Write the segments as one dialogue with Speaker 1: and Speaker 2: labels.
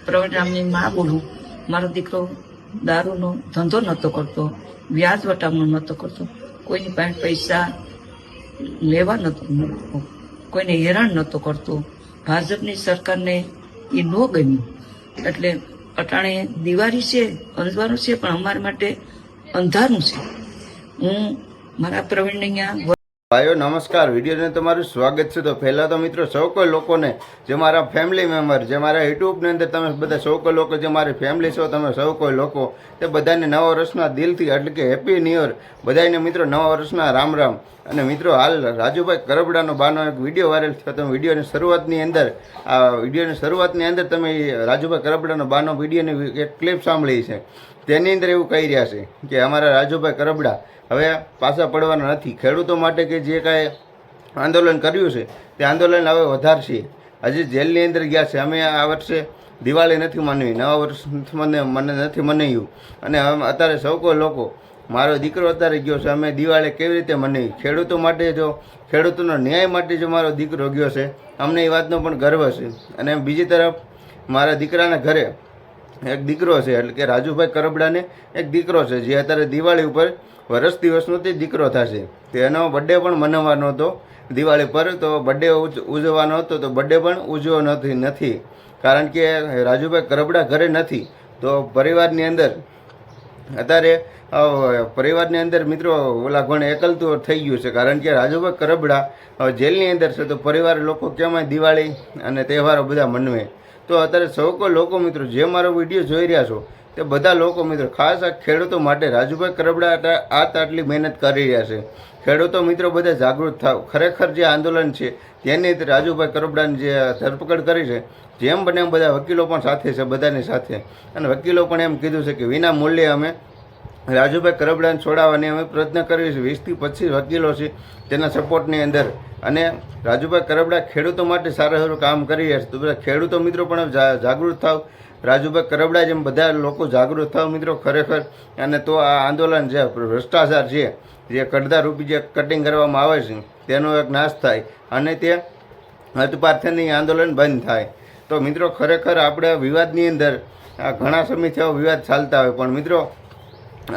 Speaker 1: પ્રવીણ રામની માં બોલું. મારો દીકરો દારૂનો ધંધો નહોતો કરતો, વ્યાજ વટાવનો નહોતો કરતો, કોઈની પાસે પૈસા લેવા નહોતો, કોઈને હેરાન નહોતો કરતો. ભાજપની સરકારને એ ન ગમ્યું એટલે અટાણે દિવાળી છે, અંધવારું છે, પણ અમારા માટે અંધારું છે. હું મારા પ્રવીણને અહીંયા
Speaker 2: ભાઈઓ નમસ્કાર, વિડીયોને તમારું સ્વાગત છે. તો પહેલાં તો મિત્રો સૌ કોઈ લોકોને જે મારા ફેમિલી મેમ્બર, જે મારા યુટ્યુબની અંદર તમે બધા સૌ કોઈ લોકો જે મારી ફેમિલી છો, તમે સૌ કોઈ લોકો તે બધાને નવા વર્ષના દિલથી એટલે કે હેપી ન્યૂ યર બધાને મિત્રો નવા વર્ષના રામ રામ. અને મિત્રો હાલ રાજુભાઈ કરબડાનો બાનો એક વિડીયો વાયરલ થયો. તમે વિડીયોની શરૂઆતની અંદર તમે રાજુભાઈ કરબડાનો બાનો વિડીયોની એક ક્લિપ સાંભળી છે. તેની અંદર એવું કહી રહ્યા છે કે અમારા રાજુભાઈ કરબડા હવે પાછા પડવાના નથી. ખેડૂતો માટે કે જે કાંઈ આંદોલન કર્યું છે તે આંદોલન હવે વધારશે. હજી જેલની અંદર ગયા છે. અમે આ વર્ષે દિવાળી નથી મનાવી, નવા વર્ષ મને નથી મનાવ્યું. અને અત્યારે સૌ કોઈ લોકો મારો દીકરો અત્યારે ગયો છે, અમે દિવાળી કેવી રીતે મનાવી? ખેડૂતો માટે જો ખેડૂતોનો ન્યાય માટે જો મારો દીકરો ગયો છે, અમને એ વાતનો પણ ગર્વ છે. અને બીજી તરફ મારા દીકરાના ઘરે એક દીકરો છે, એટલે કે રાજુભાઈ કરબડાને એક દીકરો છે જે અત્યારે દિવાળી ઉપર વર્ષ દિવસનો તે દીકરો થશે. તેનો બર્થડે પણ મનાવવાનો હતો દિવાળી પર, તો બર્થડે ઉજવવાનો હતો તો બર્થડે પણ ઉજવો નથી કારણ કે રાજુભાઈ કરબડા ઘરે નથી. તો પરિવારની અંદર મિત્રો ઓલા ઘણ એકલતું થઈ ગયું છે, કારણ કે રાજુભાઈ કરબડા જેલની અંદર છે. તો પરિવાર લોકો કેમ દિવાળી અને તહેવારો બધા મનાવે? તો અત્યારે સૌ કોઈ લોકો મિત્રો જે મારો વિડીયો જોઈ રહ્યા છો તે બધા લોકો મિત્રો ખાસ આ ખેડૂતો માટે રાજુભાઈ કરબડા આટલી મહેનત કરી રહ્યા છે. ખેડૂતો મિત્રો બધા જાગૃત થાવ. ખરેખર જે આંદોલન છે તેની રાજુભાઈ કરબડાની જે ધરપકડ કરી છે, જેમ બને એમ બધા વકીલો પણ સાથે છે, બધાની સાથે. અને વકીલો પણ એમ કીધું છે કે વિના મૂલ્યે અમે રાજુભાઈ કરબડાને છોડાવવાની અમે પ્રયત્ન કરીએ છીએ. 20 થી 25 વકીલો છે તેના સપોર્ટની અંદર. અને રાજુભાઈ કરબડા ખેડૂતો માટે સારું કામ કરી રહ્યા છે. તો બધા ખેડૂતો મિત્રો પણ જાગૃત થાવ. રાજુભાઈ કરબડા જેમ બધા લોકો જાગૃત થાવ મિત્રો ખરેખર. અને તો આ આંદોલન જે ભ્રષ્ટાચાર છે, જે કડદારૂપી જે કટિંગ કરવામાં આવે છે તેનો એક નાશ થાય અને તે હદપાથરની આંદોલન બંધ થાય. તો મિત્રો ખરેખર આપણે વિવાદની અંદર ઘણા સમયથી આવો વિવાદ ચાલતા હોય, પણ મિત્રો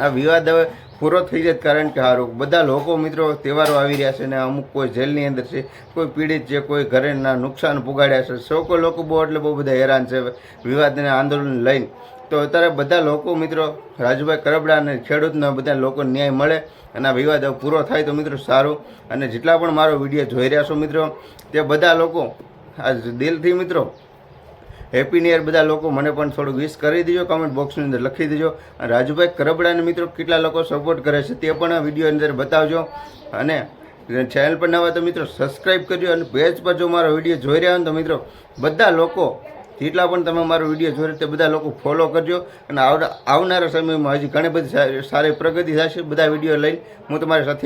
Speaker 2: આ વિવાદ હવે પૂરો થઈ જાય. કારણ કે સારું બધા લોકો મિત્રો તહેવારો આવી રહ્યા છે ને અમુક કોઈ જેલની અંદર છે, કોઈ પીડિત છે, કોઈ ઘરેના નુકસાન પુગાડ્યા છે. સૌ કોઈ લોકો બહુ બધા હેરાન છે વિવાદના આંદોલન લઈને. તો અત્યારે બધા લોકો મિત્રો રાજુભાઈ કરબડા અને ખેડૂતના બધા લોકો ન્યાય મળે અને આ વિવાદ પૂરો થાય તો મિત્રો સારું. અને જેટલા પણ મારો વિડીયો જોઈ રહ્યા છો મિત્રો તે બધા લોકો આ દિલથી મિત્રો હેપી ન્યૂ યર બધા લોકો મને પણ થોડું વિશ કરી દેજો, કમેન્ટ બોક્સની અંદર લખી દેજો. અને રાજુભાઈ કરબડાને મિત્રો કેટલા લોકો સપોર્ટ કરે છે તે પણ આ વિડીયોની અંદર બતાવજો. અને ચેનલ પર નવા તો મિત્રો સબસ્ક્રાઈબ કરજો. અને પેજ પર જો મારો વિડીયો જોઈ રહ્યા હોય તો મિત્રો બધા લોકો જેટલા પણ તમે મારો વિડીયો જોઈ રહ્યા તે બધા લોકો ફોલો કરજો. અને આવનારા સમયમાં હજી ઘણી બધી સારી પ્રગતિ થશે. બધા વિડીયો લઈને હું તમારી સાથે